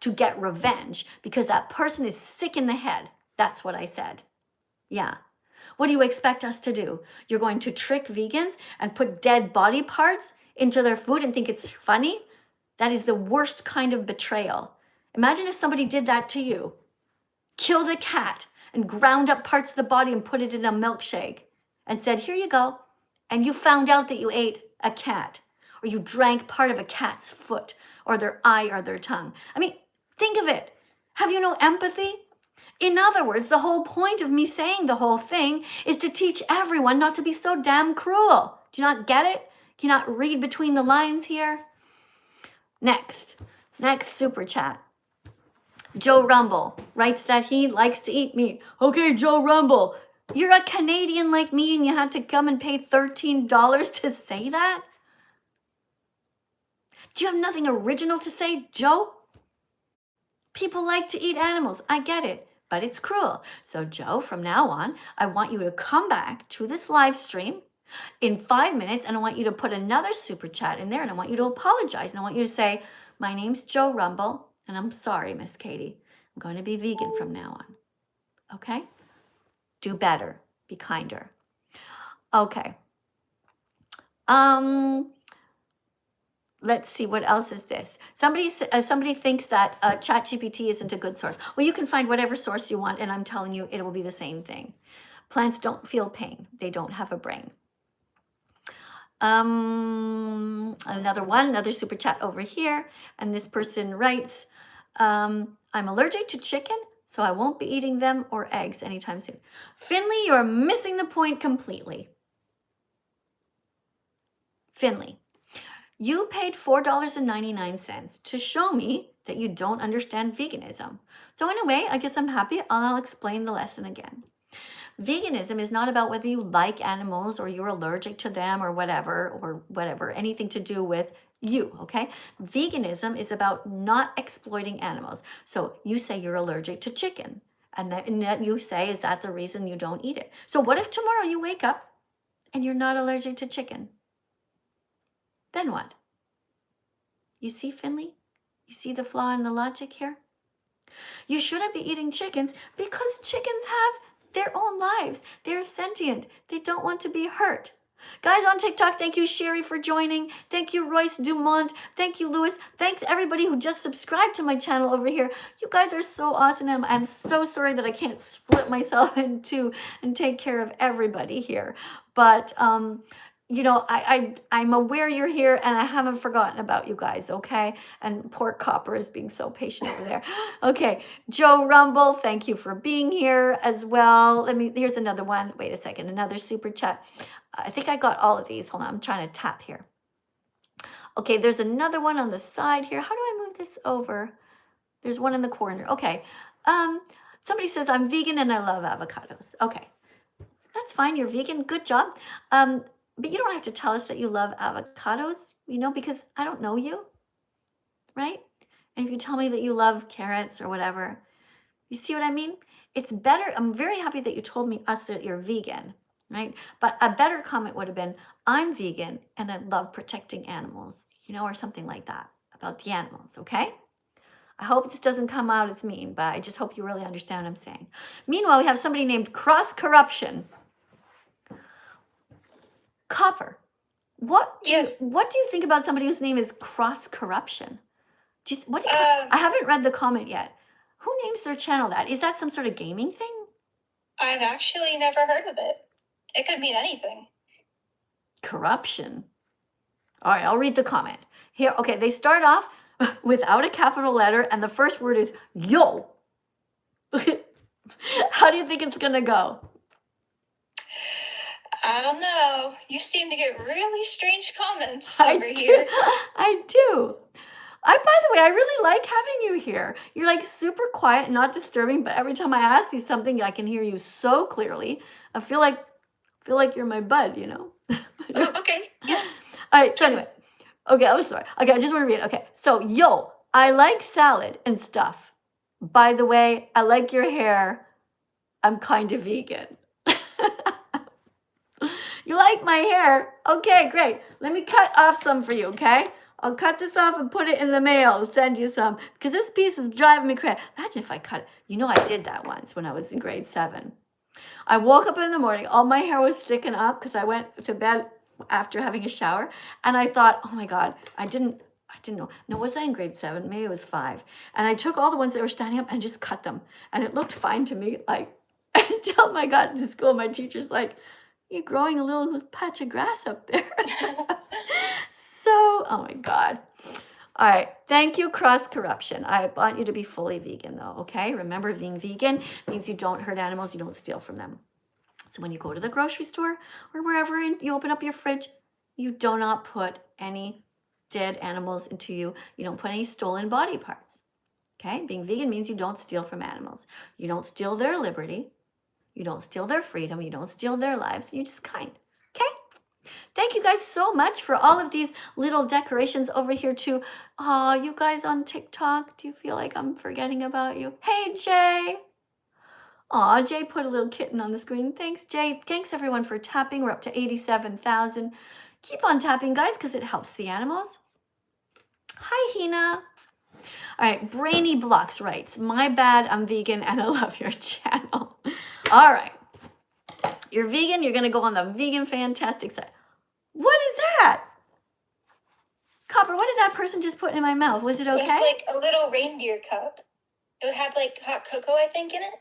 to get revenge because that person is sick in the head. That's what I said. Yeah. What do you expect us to do? You're going to trick vegans and put dead body parts into their food and think it's funny? That is the worst kind of betrayal. Imagine if somebody did that to you, killed a cat and ground up parts of the body and put it in a milkshake and said, here you go. And you found out that you ate a cat, or you drank part of a cat's foot or their eye or their tongue. I mean, think of it. Have you no empathy? In other words, the whole point of me saying the whole thing is to teach everyone not to be so damn cruel. Do you not get it? Can you not read between the lines here? Next super chat. Joe Rumble writes that he likes to eat meat. Okay, Joe Rumble, you're a Canadian like me and you had to come and pay $13 to say that? Do you have nothing original to say, Joe? People like to eat animals. I get it, but it's cruel. So Joe, from now on, I want you to come back to this live stream in 5 minutes and I want you to put another super chat in there and I want you to apologize and I want you to say, my name's Joe Rumble and I'm sorry, Miss Katie. I'm going to be vegan from now on. Okay? Do better. Be kinder. Okay. Let's see, what else is this? Somebody thinks that ChatGPT isn't a good source. Well, you can find whatever source you want, and I'm telling you, it will be the same thing. Plants don't feel pain. They don't have a brain. Another super chat over here, and this person writes, I'm allergic to chicken, so I won't be eating them or eggs anytime soon. Finley, you're missing the point completely. Finley, you paid $4.99 to show me that you don't understand veganism. So in a way, I guess I'm happy. I'll explain the lesson again. Veganism is not about whether you like animals or you're allergic to them or whatever, anything to do with you, okay? Veganism is about not exploiting animals. So you say you're allergic to chicken, and that you say, is that the reason you don't eat it? So what if tomorrow you wake up and you're not allergic to chicken? Then what? You see, Finley? You see the flaw in the logic here? You shouldn't be eating chickens because chickens have their own lives. They're sentient. They don't want to be hurt. Guys on TikTok, thank you, Sherry, for joining. Thank you, Royce Dumont. Thank you, Louis. Thanks, everybody who just subscribed to my channel over here. You guys are so awesome. And I'm so sorry that I can't split myself in two and take care of everybody here. But, you know, I'm aware you're here and I haven't forgotten about you guys, okay? And poor Copper is being so patient over there. Okay, Joe Rumble, thank you for being here as well. Here's another one. Wait a second, another super chat. I think I got all of these. Hold on, I'm trying to tap here. Okay, there's another one on the side here. How do I move this over? There's one in the corner. Okay, somebody says, I'm vegan and I love avocados. Okay, that's fine, you're vegan, good job. But you don't have to tell us that you love avocados, you know, because I don't know you, right? And if you tell me that you love carrots or whatever, you see what I mean? It's better. I'm very happy that you told us that you're vegan, right? But a better comment would have been, I'm vegan and I love protecting animals, you know, or something like that about the animals, okay? I hope this doesn't come out as mean, but I just hope you really understand what I'm saying. Meanwhile, we have somebody named Cross Corruption. Copper, what do you think about somebody whose name is Cross Corruption? I haven't read the comment yet. Who names their channel that? Is that some sort of gaming thing? I've actually never heard of it. It could mean anything. Corruption. All right, I'll read the comment. Here, okay, they start off without a capital letter, and the first word is yo. How do you think it's gonna go? I don't know. You seem to get really strange comments over here. I do. By the way, I really like having you here. You're like super quiet and not disturbing, but every time I ask you something, I can hear you so clearly. I feel like you're my bud, you know? Oh, okay. Yes. All right, so anyway. Okay, I'm sorry. Okay, I just want to read it. Okay, so yo, I like salad and stuff. By the way, I like your hair. I'm kind of vegan. You like my hair? Okay, great. Let me cut off some for you, okay? I'll cut this off and put it in the mail. Send you some. Because this piece is driving me crazy. Imagine if I cut it. You know, I did that once when I was in grade 7. I woke up in the morning, all my hair was sticking up because I went to bed after having a shower. And I thought, oh my God, I didn't know. No, was I in grade 7? Maybe it was 5. And I took all the ones that were standing up and just cut them. And it looked fine to me. Like, until I got to school, my teacher's like, you're growing a little patch of grass up there. So, oh my God. All right. Thank you, Cross Corruption. I want you to be fully vegan, though, okay? Remember, being vegan means you don't hurt animals, you don't steal from them. So when you go to the grocery store or wherever and you open up your fridge, you do not put any dead animals into you. You don't put any stolen body parts, okay? Being vegan means you don't steal from animals. You don't steal their liberty. You don't steal their freedom. You don't steal their lives. You're just kind, okay? Thank you guys so much for all of these little decorations over here too. Oh, you guys on TikTok, do you feel like I'm forgetting about you? Hey, Jay. Aw, Jay put a little kitten on the screen. Thanks, Jay. Thanks, everyone, for tapping. We're up to 87,000. Keep on tapping, guys, because it helps the animals. Hi, Hina. All right, Brainy Blocks writes, my bad, I'm vegan and I love your channel. All right. You're vegan, you're going to go on the Vegan Fantastic site. What is that? Copper, what did that person just put in my mouth? Was it okay? It's like a little reindeer cup. It had like hot cocoa, I think, in it.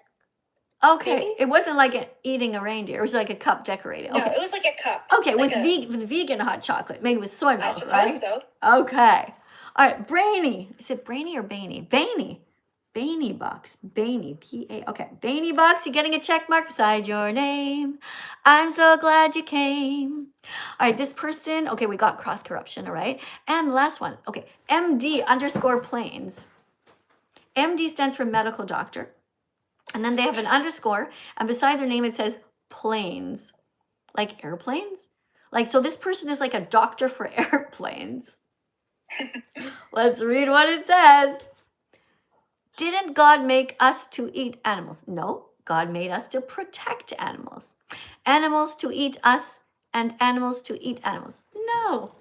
Okay, Maybe? it wasn't like eating a reindeer. It was like a cup decorated. No, Okay, it was like a cup. okay, like with vegan hot chocolate made with soy I milk, suppose right? so. Okay. All right, Brainy. Is it Brainy or Bainy? Bainy. Bainy Box. Bainy. P-A. Okay, Bainy Box, you're getting a check mark beside your name. I'm so glad you came. All right, this person, okay, we got Cross Corruption, all right? And last one, okay, MD_planes. MD stands for medical doctor. And then they have an underscore, and beside their name it says planes, like airplanes. Like, so this person is like a doctor for airplanes. Let's read what it says. Didn't God make us to eat animals? No, God made us to protect animals. Animals to eat us and animals to eat animals. No,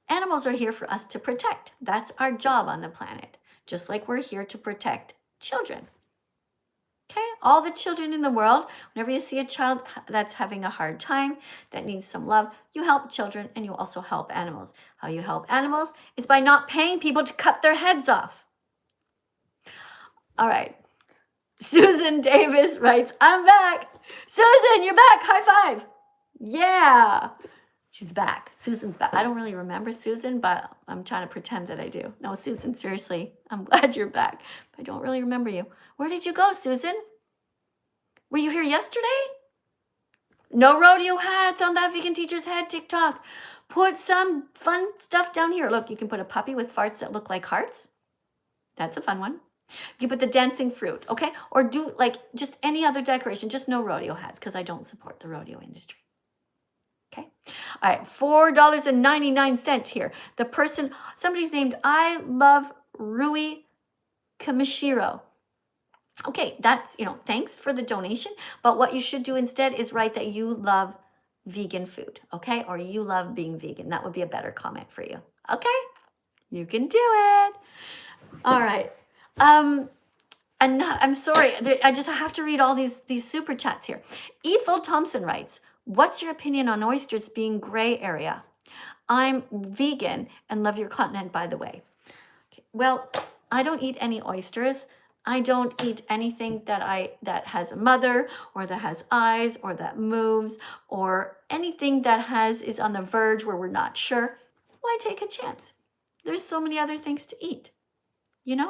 animals are here for us to protect. That's our job on the planet, just like we're here to protect children. Okay, all the children in the world, whenever you see a child that's having a hard time, that needs some love, you help children and you also help animals. How you help animals is by not paying people to cut their heads off. All right. Susan Davis writes, I'm back. Susan, you're back. High five. Yeah. She's back. Susan's back. I don't really remember Susan, but I'm trying to pretend that I do. No, Susan, seriously, I'm glad you're back. I don't really remember you. Where did you go, Susan? Were you here yesterday? No rodeo hats on that vegan teacher's head, TikTok. Put some fun stuff down here. Look, you can put a puppy with farts that look like hearts. That's a fun one. You put the dancing fruit, okay? Or do like just any other decoration, just no rodeo hats because I don't support the rodeo industry. Okay. All right, $4.99 here. The person, somebody's named I Love Rui Kamishiro. Okay, that's, thanks for the donation. But what you should do instead is write that you love vegan food, okay? Or you love being vegan. That would be a better comment for you. Okay? You can do it. All right. And I'm sorry, I have to read all these super chats here. Ethel Thompson writes, what's your opinion on oysters being gray area? I'm vegan and love your content, by the way. Okay, well, I don't eat any oysters. I don't eat anything that has a mother or that has eyes or that moves or anything that is on the verge where we're not sure. Why take a chance? There's so many other things to eat, Does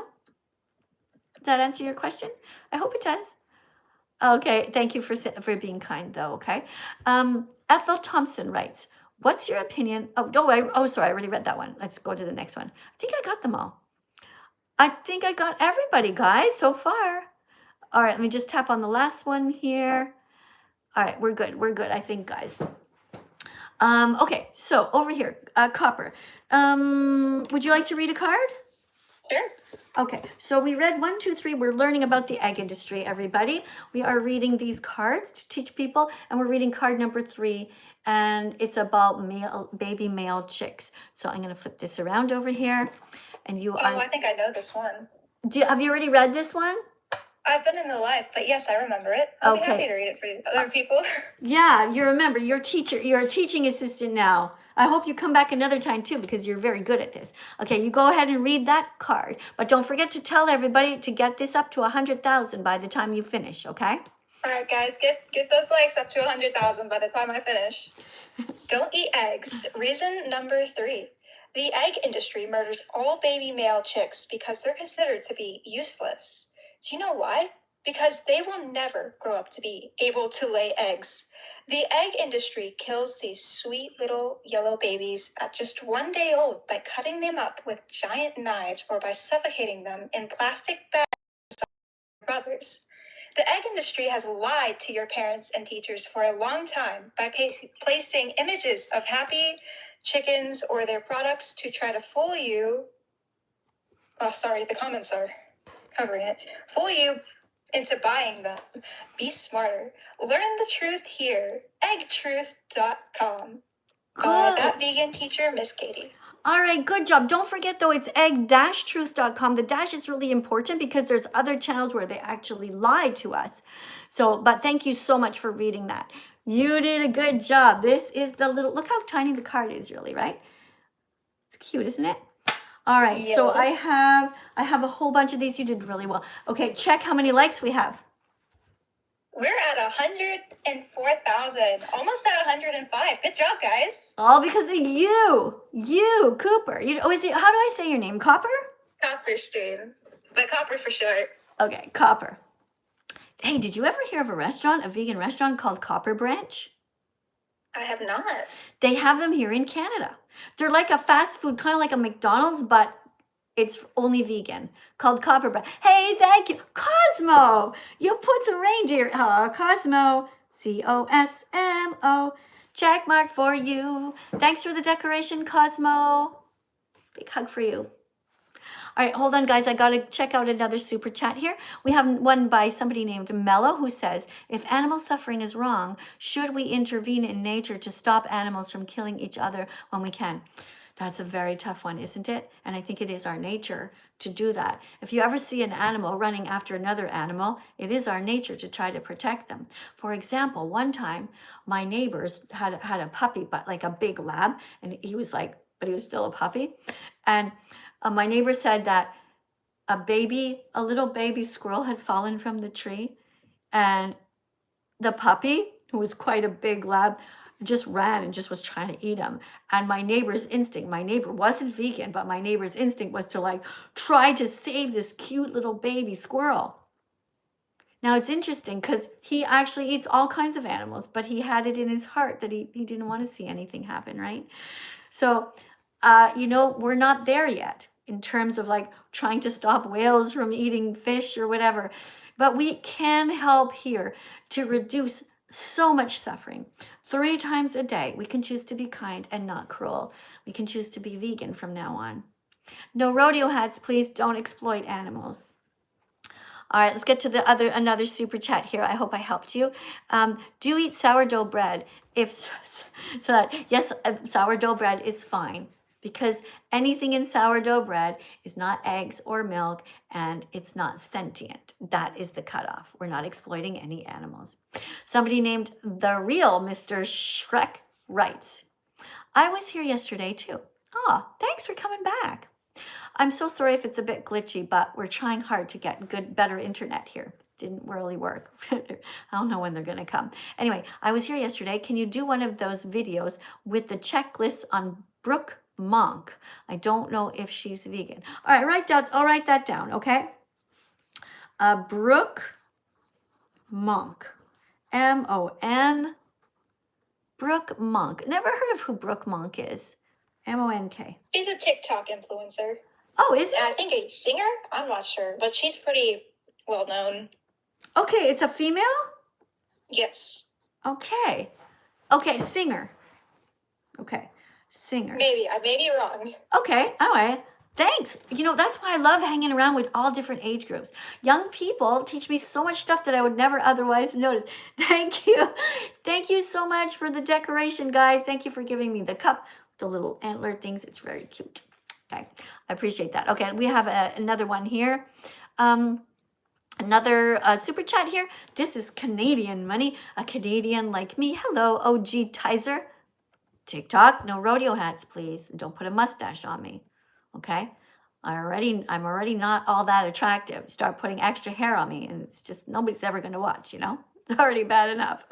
that answer your question? I hope it does. Okay, thank you for being kind, though, okay? Ethel Thompson writes, what's your opinion? Sorry, I already read that one. Let's go to the next one. I think I got them all. I think I got everybody, guys, so far. All right, let me just tap on the last one here. All right, we're good, I think, guys. Okay, so over here, Copper. Would you like to read a card? Sure. Okay, so we read 1, 2, 3. We're learning about the egg industry, everybody. We are reading these cards to teach people, and we're reading card number 3, and it's about baby male chicks. So I'm going to flip this around over here, and you Oh, I think I know this one. have you already read this one? I've been in the live, but yes, I remember it. I'll be happy to read it for other people. Yeah, you remember, you're a teaching assistant now. I hope you come back another time too, because you're very good at this. Okay, you go ahead and read that card, but don't forget to tell everybody to get this up to 100,000 by the time you finish, okay? All right, guys, get those likes up to 100,000 by the time I finish. Don't eat eggs. Reason number 3. The egg industry murders all baby male chicks because they're considered to be useless. Do you know why? Because they will never grow up to be able to lay eggs. The egg industry kills these sweet little yellow babies at just 1 day old by cutting them up with giant knives or by suffocating them in plastic bags. Brothers. The egg industry has lied to your parents and teachers for a long time by placing images of happy chickens or their products to try to fool you. Oh, sorry, the comments are covering it. Fool you into buying them. Be smarter. Learn the truth here. Eggtruth.com. That vegan teacher, Miss Katie. All right, good job. Don't forget though, it's egg-truth.com. The dash is really important because there's other channels where they actually lie to us. So, but thank you so much for reading that. You did a good job. This is the little, look how tiny the card is really, right? It's cute, isn't it? All right, yes. So I have a whole bunch of these. You did really well. Okay, check how many likes we have. We're at 104,000, almost at 105. Good job, guys. All because of you, Cooper. How do I say your name? Copper? Copper Stream, but Copper for short. Okay, Copper. Hey, did you ever hear of a vegan restaurant called Copper Branch? I have not. They have them here in Canada. They're like a fast food, kind of like a McDonald's, but it's only vegan, called Copper Branch. Hey, thank you. Cosmo, you put some reindeer. Cosmo, Cosmo. Check mark for you. Thanks for the decoration, Cosmo. Big hug for you. All right, hold on, guys. I got to check out another super chat here. We have one by somebody named Mello who says, if animal suffering is wrong, should we intervene in nature to stop animals from killing each other when we can? That's a very tough one, isn't it? And I think it is our nature to do that. If you ever see an animal running after another animal, it is our nature to try to protect them. For example, one time my neighbors had a puppy, but like a big lab, and he was still a puppy. And my neighbor said that a little baby squirrel had fallen from the tree, and the puppy, who was quite a big lab, just ran and just was trying to eat him. And my neighbor wasn't vegan, but my neighbor's instinct was to try to save this cute little baby squirrel. Now it's interesting because he actually eats all kinds of animals, but he had it in his heart that he didn't want to see anything happen, right? So, we're not there yet in terms of trying to stop whales from eating fish or whatever, but we can help here to reduce so much suffering. 3 times a day, we can choose to be kind and not cruel. We can choose to be vegan from now on. No rodeo hats, please don't exploit animals. All right, let's get to another super chat here. I hope I helped you. Do eat sourdough bread. Yes, sourdough bread is fine, because anything in sourdough bread is not eggs or milk, and it's not sentient. That is the cutoff. We're not exploiting any animals. Somebody named The Real Mr. Shrek writes, I was here yesterday too. Oh, thanks for coming back. I'm so sorry if it's a bit glitchy, but we're trying hard to get better internet here. Didn't really work. I don't know when they're going to come. Anyway, I was here yesterday. Can you do one of those videos with the checklists on Brooke Monk? I don't know if she's vegan. All right, I'll write that down, okay? Brooke Monk. M-O-N. Brooke Monk. Never heard of who Brooke Monk is. M-O-N-K. She's a TikTok influencer. Oh, is it? I think a singer? I'm not sure, but she's pretty well known. Okay, it's a female? Yes. Okay, singer. Okay, singer. Maybe, I may be wrong. Okay, all right. Thanks. You know, that's why I love hanging around with all different age groups. Young people teach me so much stuff that I would never otherwise notice. Thank you. Thank you so much for the decoration, guys. Thank you for giving me the cup, the little antler things. It's very cute. Okay, I appreciate that. Okay, we have another one here. Another super chat here. This is Canadian money. A Canadian like me. Hello, OG Tizer. TikTok, no rodeo hats, please. Don't put a mustache on me. Okay? I'm already not all that attractive. Start putting extra hair on me, and it's just nobody's ever gonna watch, you know? It's already bad enough.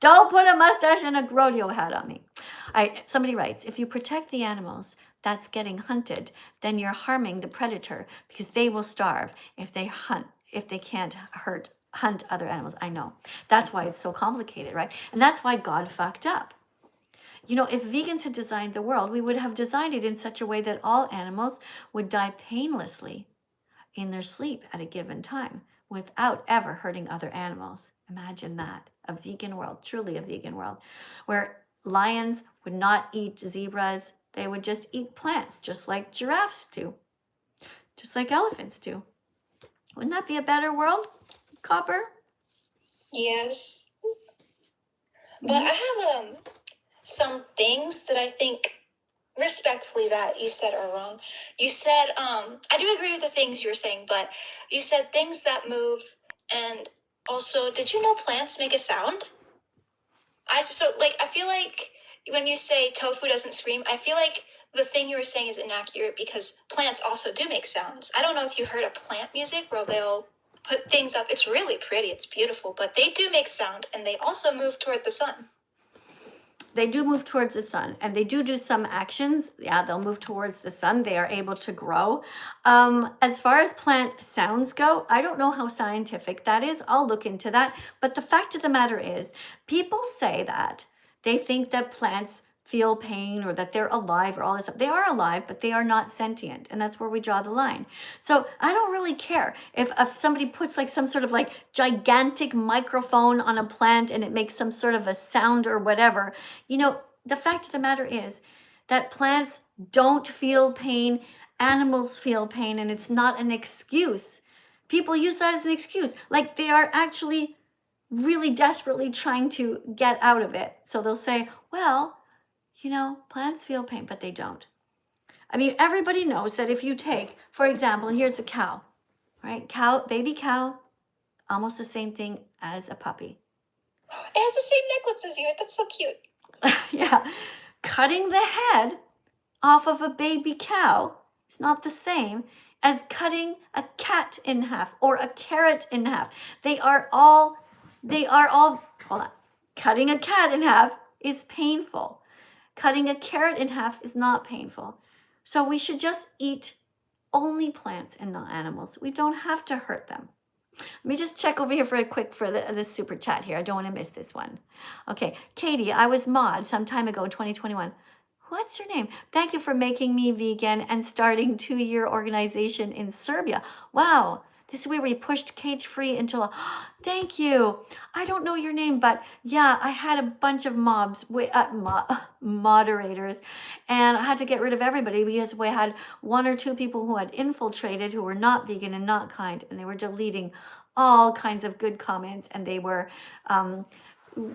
Don't put a mustache and a rodeo hat on me. All right, somebody writes, if you protect the animals that's getting hunted, then you're harming the predator because they will starve if they can't hunt other animals. I know. That's why it's so complicated, right? And that's why God fucked up. You know, if vegans had designed the world, we would have designed it in such a way that all animals would die painlessly in their sleep at a given time without ever hurting other animals. Imagine that. A vegan world, truly a vegan world, where lions would not eat zebras. They would just eat plants, just like giraffes do, just like elephants do. Wouldn't that be a better world, Copper? Yes. But I have some things that I think respectfully that you said are wrong. You said I do agree with the things you were saying, but you said things that move, and also, did you know plants make a sound? I feel like when you say tofu doesn't scream, I feel like the thing you were saying is inaccurate because plants also do make sounds. I don't know if you heard of plant music where they'll put things up. It's really pretty, it's beautiful, but they do make sound and they also move toward the sun. They do move towards the sun, and they do some actions. Yeah, they'll move towards the sun. They are able to grow. As far as plant sounds go, I don't know how scientific that is. I'll look into that. But the fact of the matter is, people say that they think that plants feel pain or that they're alive or all this stuff. They are alive, but they are not sentient, and that's where we draw the line. So I don't really care if somebody puts like some sort of like gigantic microphone on a plant and it makes some sort of a sound or whatever. You know, the fact of the matter is that plants don't feel pain, animals feel pain, and it's not an excuse. People use that as an excuse, like they are actually really desperately trying to get out of it. So they'll say, well, you know, plants feel pain, but they don't. I mean, everybody knows that if you take, for example, here's a cow, right? Baby cow, almost the same thing as a puppy. It has the same necklace as yours. That's so cute. Yeah. Cutting the head off of a baby cow is not the same as cutting a cat in half or a carrot in half. They are all, hold on. Cutting a cat in half is painful. Cutting a carrot in half is not painful. So we should just eat only plants and not animals. We don't have to hurt them. Let me just check over here for a quick for the super chat here. I don't want to miss this one. Okay, Katie, I was mod some time ago in 2021. What's your name? Thank you for making me vegan and starting 2-year organization in Serbia. Wow. This is where we pushed cage-free until, thank you. I don't know your name, but yeah, I had a bunch of moderators, and I had to get rid of everybody because we had 1 or 2 people who had infiltrated who were not vegan and not kind, and they were deleting all kinds of good comments, and they were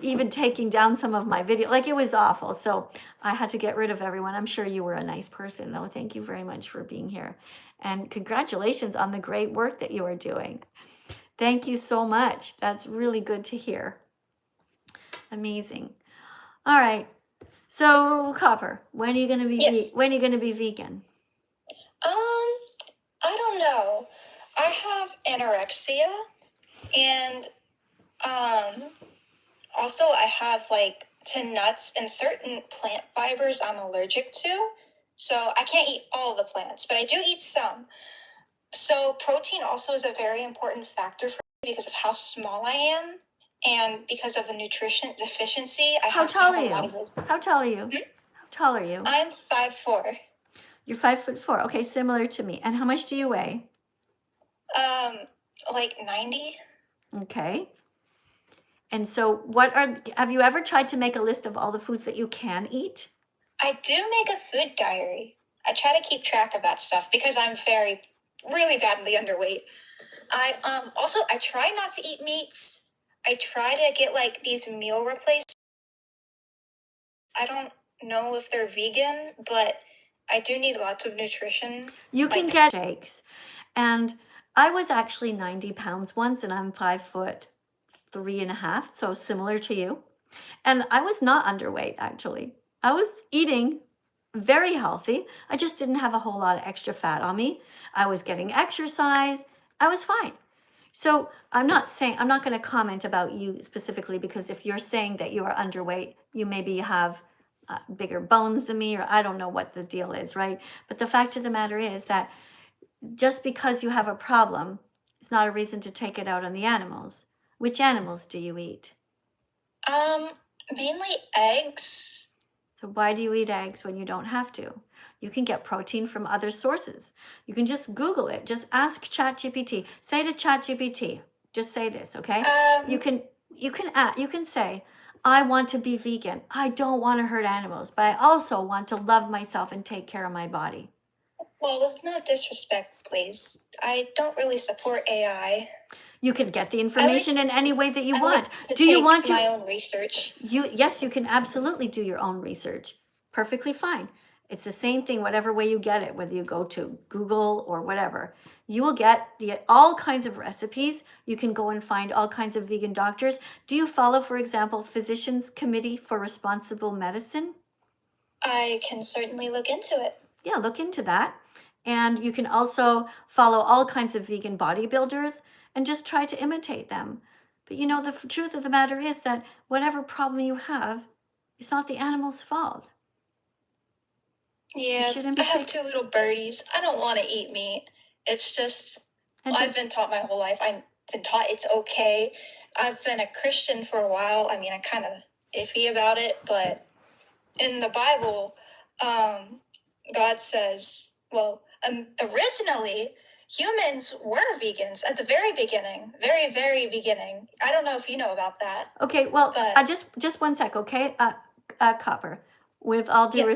even taking down some of my video. Like, it was awful. So I had to get rid of everyone. I'm sure you were a nice person, though. Thank you very much for being here. And congratulations on the great work that you are doing. Thank you so much. That's really good to hear. Amazing. All right. So, Copper, when are you going to be Yes. when are you going to be vegan? I don't know. I have anorexia, and also I have like to nuts and certain plant fibers I'm allergic to. So I can't eat all the plants, but I do eat some. So protein also is a very important factor for me because of how small I am and because of the nutrition deficiency. How tall are you? How tall are you? How tall are you? I'm 5'4". You're 5'4". Okay, similar to me. And how much do you weigh? Like 90. Okay. And so have you ever tried to make a list of all the foods that you can eat? I do make a food diary. I try to keep track of that stuff because I'm really badly underweight. I try not to eat meats. I try to get like these meal replacements. I don't know if they're vegan, but I do need lots of nutrition. You can get shakes. And I was actually 90 pounds once, and I'm 5'3.5", so similar to you. And I was not underweight, actually. I was eating very healthy. I just didn't have a whole lot of extra fat on me. I was getting exercise. I was fine. So I'm not going to comment about you specifically, because if you're saying that you are underweight, you maybe have bigger bones than me, or I don't know what the deal is, right? But the fact of the matter is that just because you have a problem, it's not a reason to take it out on the animals. Which animals do you eat? Mainly eggs. So why do you eat eggs when you don't have to? You can get protein from other sources. You can just Google it. Just ask ChatGPT. Say to ChatGPT, just say this, okay? You can say, I want to be vegan. I don't want to hurt animals, but I also want to love myself and take care of my body. Well, with no disrespect, please. I don't really support AI. You can get the information in any way that you I want. like Do you want to my own research? Yes, you can absolutely do your own research. Perfectly fine. It's the same thing, whatever way you get it, whether you go to Google or whatever. You will get all kinds of recipes. You can go and find all kinds of vegan doctors. Do you follow, for example, Physicians Committee for Responsible Medicine? I can certainly look into it. Yeah, look into that. And you can also follow all kinds of vegan bodybuilders and just try to imitate them. But you know, the truth of the matter is that whatever problem you have, it's not the animal's fault. Yeah, I have 2 little birdies. I don't want to eat meat. It's just, I've been taught my whole life. I've been taught it's okay. I've been a Christian for a while. I mean, I'm kind of iffy about it, but in the Bible, God says, well, originally, humans were vegans at the very beginning, very, very beginning. I don't know if you know about that. Okay, well, just 1 sec, okay, Copper. With all due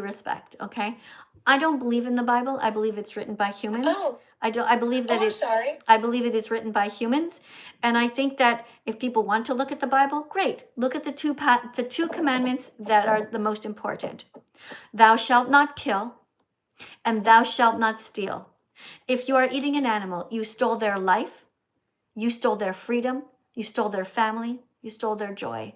respect, okay, I don't believe in the Bible. I believe it's written by humans. Oh. I believe that I'm sorry. I believe it is written by humans, and I think that if people want to look at the Bible, great. Look at the two commandments that are the most important. Thou shalt not kill, and thou shalt not steal. If you are eating an animal, you stole their life, you stole their freedom, you stole their family, you stole their joy.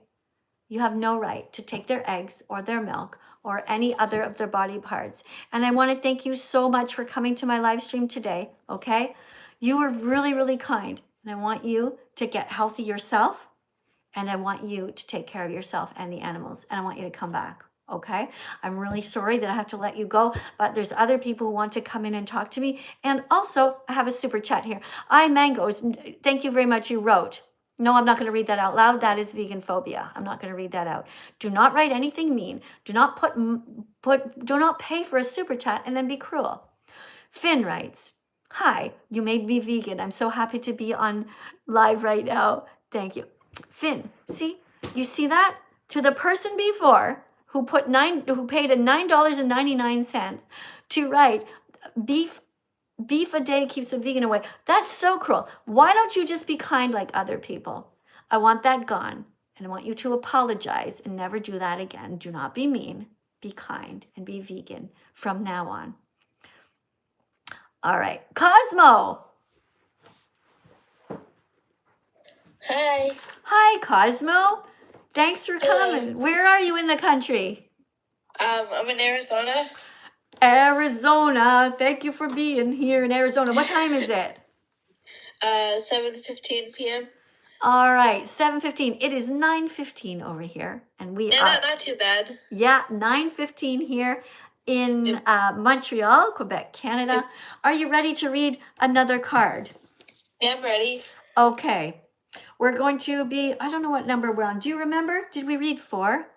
You have no right to take their eggs or their milk or any other of their body parts. And I want to thank you so much for coming to my live stream today, okay? You were really, really kind. And I want you to get healthy yourself. And I want you to take care of yourself and the animals. And I want you to come back, okay? I'm really sorry that I have to let you go, but there's other people who want to come in and talk to me. And also, I have a super chat here. Mangoes, thank you very much, you wrote. No, I'm not going to read that out loud. That is vegan phobia. I'm not going to read that out. Do not write anything mean. Do not do not pay for a super chat and then be cruel. Finn writes, hi, you made me vegan. I'm so happy to be on live right now. Thank you. Finn, see, you see that? To the person before who paid $9.99 to write beef a day keeps a vegan away. That's so cruel. Why don't you just be kind like other people? I want that gone. And I want you to apologize and never do that again. Do not be mean. Be kind and be vegan from now on. All right. Cosmo. Hi. Hi, Cosmo. Thanks for coming. Where are you in the country? I'm in Arizona. Arizona. Thank you for being here in Arizona. What time is it? 7:15 p.m. All right, 7:15. It is 9:15 over here, and we are not too bad. Yeah, 9:15 here in Montreal, Quebec, Canada. Yep. Are you ready to read another card? Yeah, I'm ready. Okay. We're going to be, I don't know what number we're on. Do you remember? Did we read 4?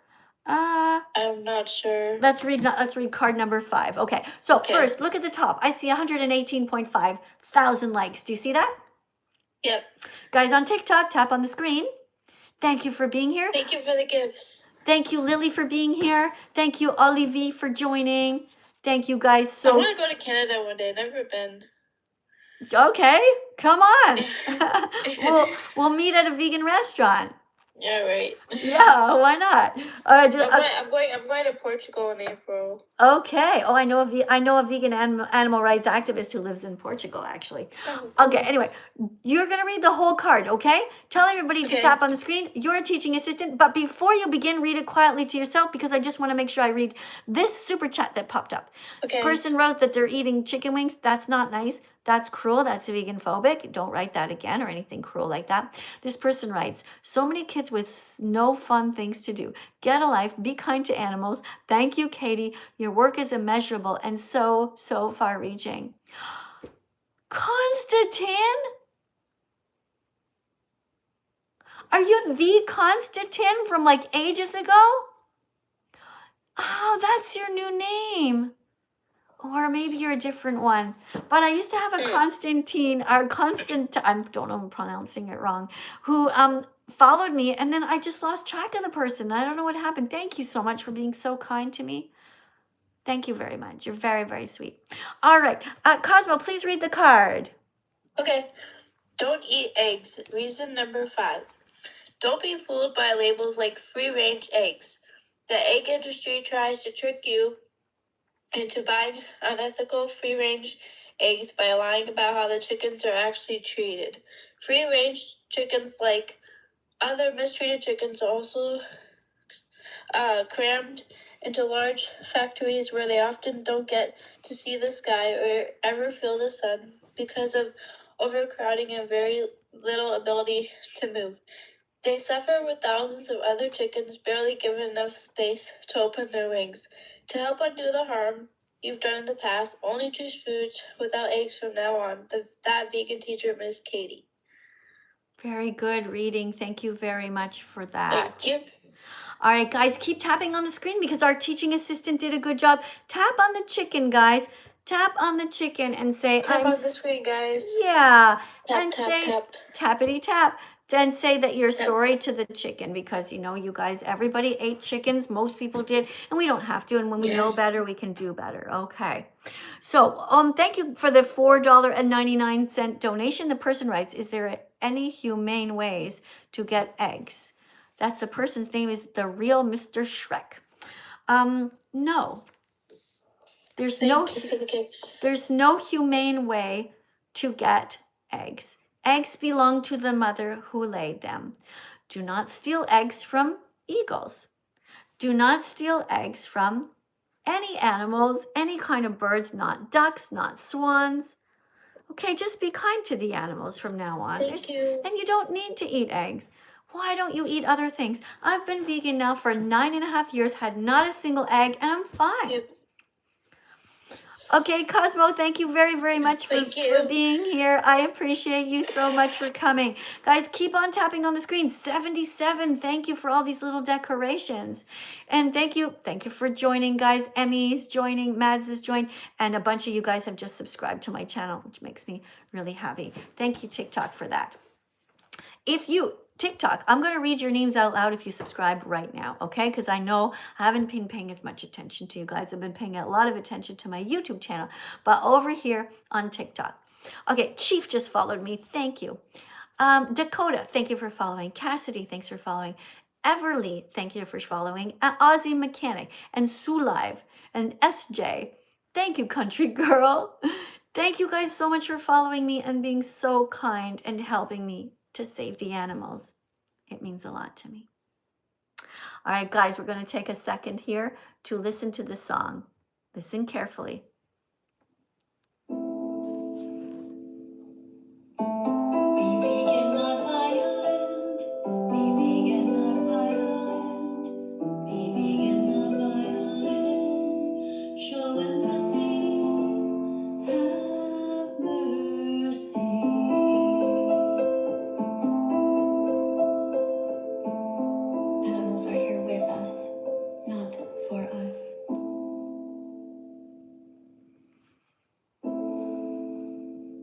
I'm not sure. Let's read card number 5. Okay. So first, look at the top. I see 118.5 thousand likes. Do you see that? Yep. Guys on TikTok, tap on the screen. Thank you for being here. Thank you for the gifts. Thank you, Lily, for being here. Thank you, Olivier, for joining. Thank you guys I so. want to go to Canada one day. Never been. Okay, come on. we'll meet at a vegan restaurant. Yeah, right. Yeah, why not? I'm going to Portugal in April. Okay. Oh, I know a vegan animal rights activist who lives in Portugal, actually. Okay. Anyway, you're gonna read the whole card. Okay. Tell everybody to Okay. tap on the screen. You're a teaching assistant, but before you begin, read it quietly to yourself because I just want to make sure I read this super chat that popped up. Okay. This person wrote that they're eating chicken wings. That's not nice. That's cruel. That's vegan phobic. Don't write that again or anything cruel like that. This person writes, so many kids with no fun things to do. Get a life. Be kind to animals. Thank you, Katie. Your work is immeasurable and so far reaching. Constantine? Are you the Constantine from like ages ago? Oh, that's your new name. Or maybe you're a different one. But I used to have a Constantine, or Constant, I don't know, I'm pronouncing it wrong, who followed me, and then I just lost track of the person. I don't know what happened. Thank you so much for being so kind to me. Thank you very much. You're very, very sweet. All right. Cosmo, please read the card. Okay. Don't eat eggs. Reason number 5. Don't be fooled by labels like free-range eggs. The egg industry tries to trick you into buying unethical free-range eggs by lying about how the chickens are actually treated. Free-range chickens, like other mistreated chickens, also crammed into large factories where they often don't get to see the sky or ever feel the sun because of overcrowding and very little ability to move. They suffer with thousands of other chickens barely given enough space to open their wings. To help undo the harm you've done in the past, only choose foods without eggs from now on. That vegan teacher, Miss Katie. Very good reading. Thank you very much for that. Thank you. All right, guys, keep tapping on the screen because our teaching assistant did a good job. Tap on the chicken, guys. Tap on the chicken and say, Tap on the screen, guys. Yeah. Tap, and tap, say, tap. Tappity tap. Then say that you're Tap. sorry to the chicken because, you know, you guys, everybody ate chickens. Most people did. And we don't have to. And when we know better, we can do better. Okay. So thank you for the $4.99 donation. The person writes, is there any humane ways to get eggs? That's the person's name is the real Mr. Shrek. No. There's no humane way to get eggs. Eggs belong to the mother who laid them. Do not steal eggs from eagles. Do not steal eggs from any animals, any kind of birds, not ducks, not swans. Okay, just be kind to the animals from now on. Thank you. And you don't need to eat eggs. Why don't you eat other things? I've been vegan now for 9.5 years, had not a single egg, and I'm fine. Yep. Okay, Cosmo, thank you very, very much for being here. I appreciate you so much for coming. Guys, keep on tapping on the screen. 77, thank you for all these little decorations. And thank you for joining, guys. Emmy's joining, Mads is joined, and a bunch of you guys have just subscribed to my channel, which makes me really happy. Thank you, TikTok, for that. TikTok, I'm going to read your names out loud if you subscribe right now, okay? Because I know I haven't been paying as much attention to you guys. I've been paying a lot of attention to my YouTube channel, but over here on TikTok. Okay, Chief just followed me. Thank you. Dakota, thank you for following. Cassidy, thanks for following. Everly, thank you for following. Aussie Mechanic and Sulive and SJ. Thank you, country girl. Thank you guys so much for following me and being so kind and helping me to save the animals. It means a lot to me. All right, guys, we're going to take a second here to listen to the song. Listen carefully.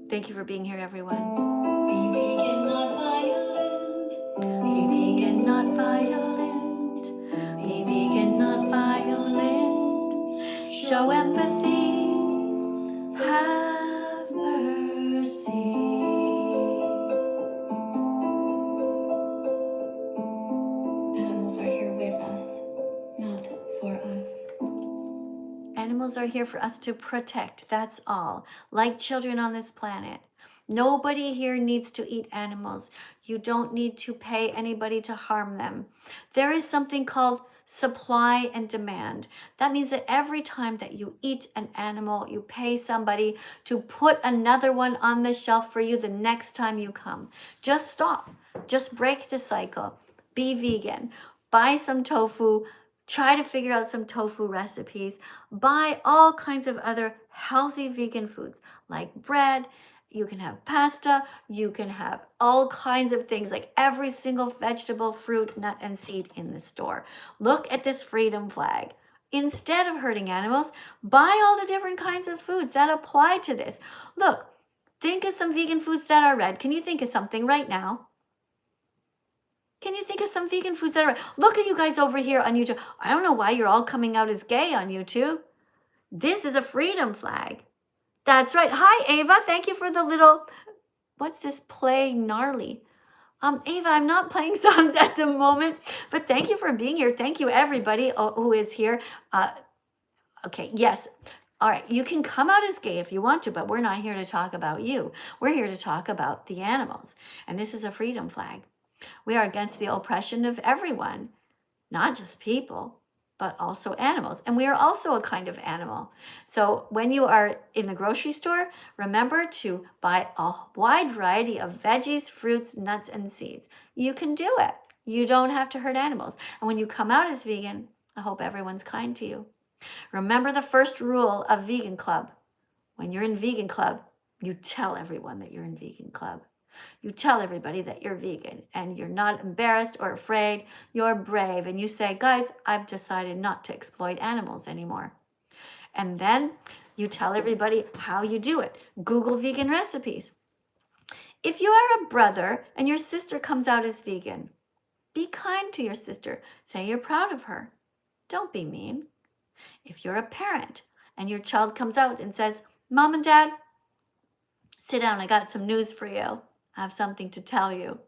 Thank you for being here, everyone. Be vegan, not violent. Be vegan, not violent. Be vegan, not violent. Show empathy. Animals are here for us to protect. That's all. Like children on this planet. Nobody here needs to eat animals. You don't need to pay anybody to harm them. There is something called supply and demand. That means that every time that you eat an animal, you pay somebody to put another one on the shelf for you the next time you come. Just stop. Just break the cycle. Be vegan. Buy some tofu. Try to figure out some tofu recipes. Buy all kinds of other healthy vegan foods like bread. You can have pasta. You can have all kinds of things like every single vegetable, fruit, nut, and seed in the store. Look at this freedom flag. Instead of hurting animals, buy all the different kinds of foods that apply to this. Look, think of some vegan foods that are red. Can you think of something right now? Can you think of some vegan foods that are red? Look at you guys over here on YouTube. I don't know why you're all coming out as gay on YouTube. This is a freedom flag. That's right. Hi, Ava. Thank you for the little, what's this, play gnarly? Ava, I'm not playing songs at the moment, but thank you for being here. Thank you, everybody who is here. Okay, yes. All right, you can come out as gay if you want to, but we're not here to talk about you. We're here to talk about the animals. And this is a freedom flag. We are against the oppression of everyone, not just people, but also animals. And we are also a kind of animal. So when you are in the grocery store, remember to buy a wide variety of veggies, fruits, nuts, and seeds. You can do it. You don't have to hurt animals. And when you come out as vegan, I hope everyone's kind to you. Remember the first rule of Vegan Club. When you're in Vegan Club, you tell everyone that you're in Vegan Club. You tell everybody that you're vegan and you're not embarrassed or afraid. You're brave and you say, guys, I've decided not to exploit animals anymore. And then you tell everybody how you do it. Google vegan recipes. If you are a brother and your sister comes out as vegan, be kind to your sister. Say you're proud of her. Don't be mean. If you're a parent and your child comes out and says, Mom and Dad, sit down, I got some news for you. I have something to tell you.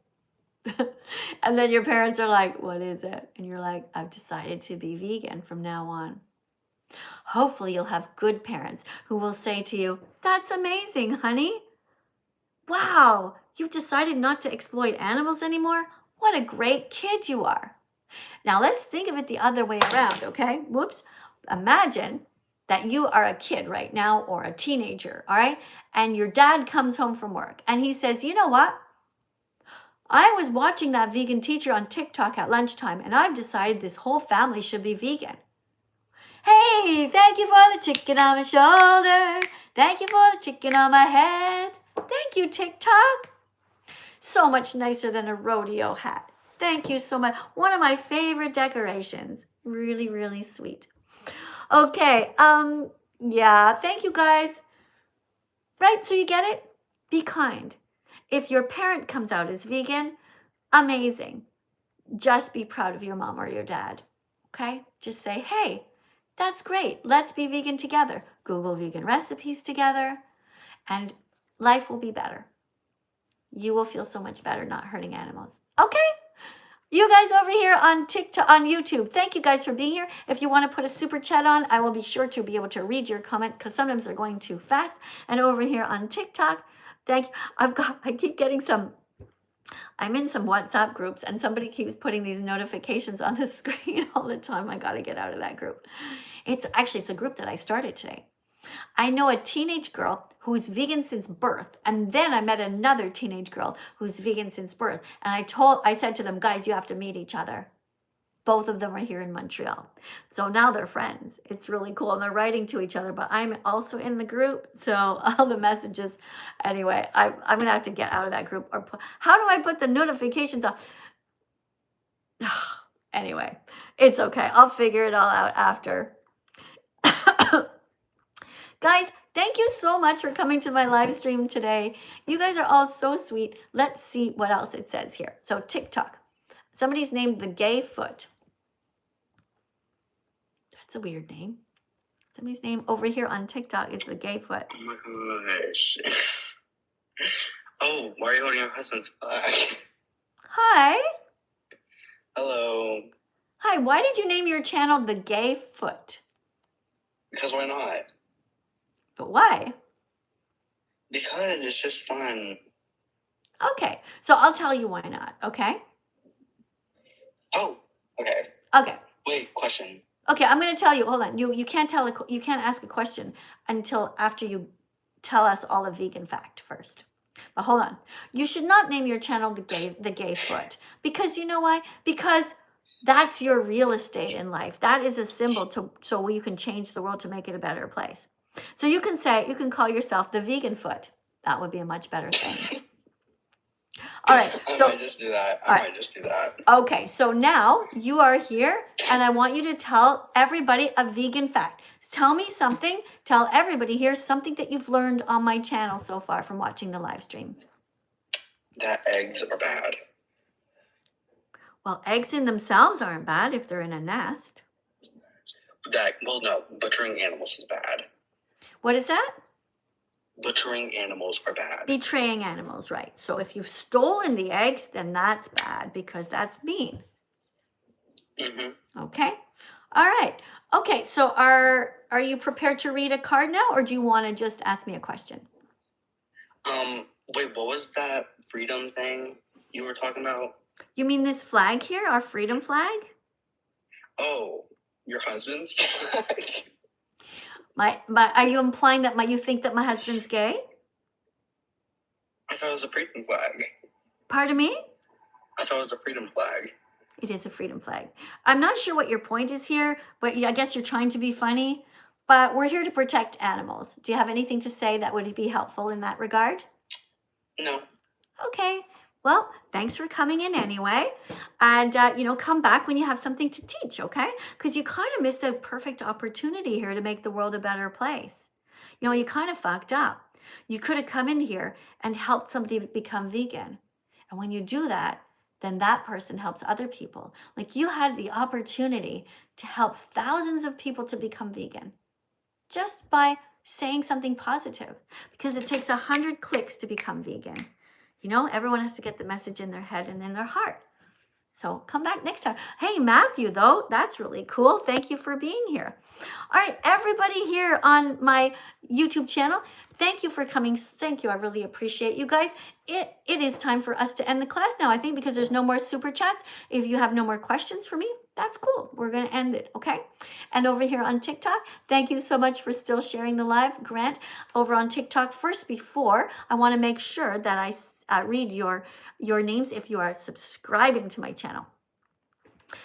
And then your parents are like, what is it? And you're like, I've decided to be vegan from now on. Hopefully you'll have good parents who will say to you, that's amazing, honey. Wow, you've decided not to exploit animals anymore? What a great kid you are. Now let's think of it the other way around, okay? Whoops. Imagine that you are a kid right now or a teenager, all right? And your dad comes home from work and he says, you know what? I was watching that vegan teacher on TikTok at lunchtime and I've decided this whole family should be vegan. Hey, thank you for the chicken on my shoulder. Thank you for the chicken on my head. Thank you, TikTok. So much nicer than a rodeo hat. Thank you so much. One of my favorite decorations. Really, really sweet. Okay, yeah, thank you guys. Right, so you get it? Be kind. If your parent comes out as vegan, amazing. Just be proud of your mom or your dad, okay? Just say, hey, that's great. Let's be vegan together. Google vegan recipes together, and life will be better. You will feel so much better not hurting animals, okay? You guys over here on TikTok, on YouTube, thank you guys for being here. If you want to put a super chat on, I will be sure to be able to read your comment because sometimes they're going too fast. And over here on TikTok, thank you. I keep getting some, I'm in some WhatsApp groups and somebody keeps putting these notifications on the screen all the time. I got to get out of that group. It's a group that I started today. I know a teenage girl who's vegan since birth, and then I met another teenage girl who's vegan since birth, and I said to them, guys, you have to meet each other. Both of them are here in Montreal. So now they're friends. It's really cool, and they're writing to each other, but I'm also in the group, so all the messages. Anyway, I'm going to have to get out of that group. Or how do I put the notifications on? Anyway, it's okay. I'll figure it all out after. Guys, thank you so much for coming to my live stream today. You guys are all so sweet. Let's see what else it says here. So TikTok. Somebody's named the Gay Foot. That's a weird name. Somebody's name over here on TikTok is the Gay Foot. Oh my gosh. Oh, why are you holding your husband's flag? Hi. Hello. Hi, why did you name your channel the Gay Foot? Because why not? But why? Because it's just fun. Okay, so I'll tell you why not, okay? Oh, okay. Okay. Wait, question. Okay, I'm going to tell you. Hold on. You can't you can't ask a question until after you tell us all a vegan fact first. But hold on. You should not name your channel the gay foot, because you know why? Because that's your real estate in life. That is a symbol so you can change the world to make it a better place. So you can call yourself the vegan foot. That would be a much better thing. All right. I So might just do that. all I right. might just do that. Okay, so now you are here and I want you to tell everybody a vegan fact. Tell me something, tell everybody here something that you've learned on my channel so far from watching the live stream. That eggs are bad. Well, eggs in themselves aren't bad if they're in a nest. No, butchering animals is bad. What is that? Butchering animals are bad. Betraying animals, right. So if you've stolen the eggs, then that's bad because that's mean. Mm-hmm. Okay. All right. Okay. So are you prepared to read a card now, or do you want to just ask me a question? Wait, what was that freedom thing you were talking about? You mean this flag here, our freedom flag? Oh, your husband's flag? Are you implying that you think that my husband's gay? I thought it was a freedom flag. Pardon me? I thought it was a freedom flag. It is a freedom flag. I'm not sure what your point is here, but I guess you're trying to be funny. But we're here to protect animals. Do you have anything to say that would be helpful in that regard? No. Okay. Well, thanks for coming in anyway. And, come back when you have something to teach, okay? Because you kind of missed a perfect opportunity here to make the world a better place. You kind of fucked up. You could have come in here and helped somebody become vegan. And when you do that, then that person helps other people. Like you had the opportunity to help thousands of people to become vegan just by saying something positive, because it takes 100 clicks to become vegan. Everyone has to get the message in their head and in their heart. So come back next time. Hey, Matthew, though, that's really cool. Thank you for being here. All right, everybody here on my YouTube channel, thank you for coming. Thank you. I really appreciate you guys. It is time for us to end the class now, I think, because there's no more super chats. If you have no more questions for me, that's cool. We're going to end it, okay? And over here on TikTok, thank you so much for still sharing the live. Grant, over on TikTok, first, before, I want to make sure that I read your names if you are subscribing to my channel.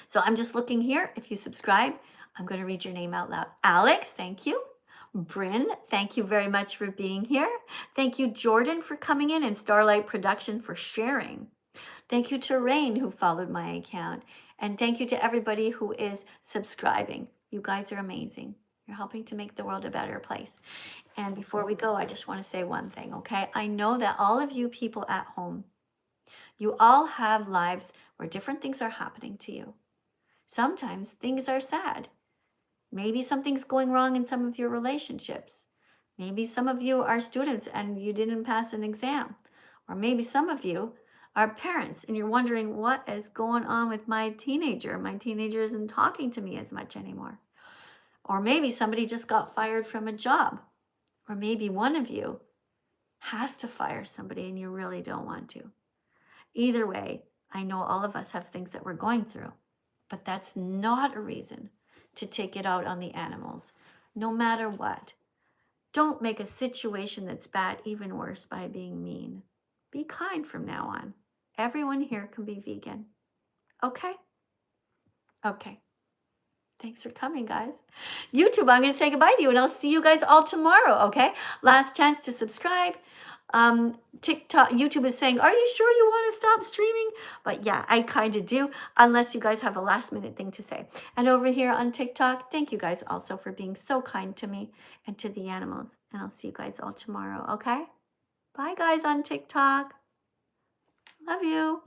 So I'm just looking here. If you subscribe, I'm going to read your name out loud. Alex, thank you. Bryn, thank you very much for being here. Thank you, Jordan, for coming in, and Starlight Production for sharing. Thank you to Rain, who followed my account. And thank you to everybody who is subscribing. You guys are amazing. You're helping to make the world a better place. And before we go, I just want to say one thing, okay? I know that all of you people at home, you all have lives where different things are happening to you. Sometimes things are sad. Maybe something's going wrong in some of your relationships. Maybe some of you are students and you didn't pass an exam. Or maybe some of you are parents and you're wondering, what is going on with my teenager? My teenager isn't talking to me as much anymore. Or maybe somebody just got fired from a job. Or maybe one of you has to fire somebody and you really don't want to. Either way, I know all of us have things that we're going through, but that's not a reason to take it out on the animals, no matter what. Don't make a situation that's bad even worse by being mean. Be kind from now on. Everyone here can be vegan. Okay? Okay. Thanks for coming, guys. YouTube, I'm going to say goodbye to you, and I'll see you guys all tomorrow, okay? Last chance to subscribe. TikTok, YouTube is saying, are you sure you want to stop streaming? But yeah, I kind of do, unless you guys have a last minute thing to say. And over here on TikTok, thank you guys also for being so kind to me and to the animals. And I'll see you guys all tomorrow, okay? Bye, guys, on TikTok. Love you.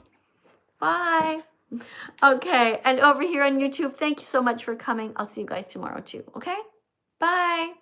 Bye. Okay, and over here on YouTube, thank you so much for coming. I'll see you guys tomorrow too, okay? Bye.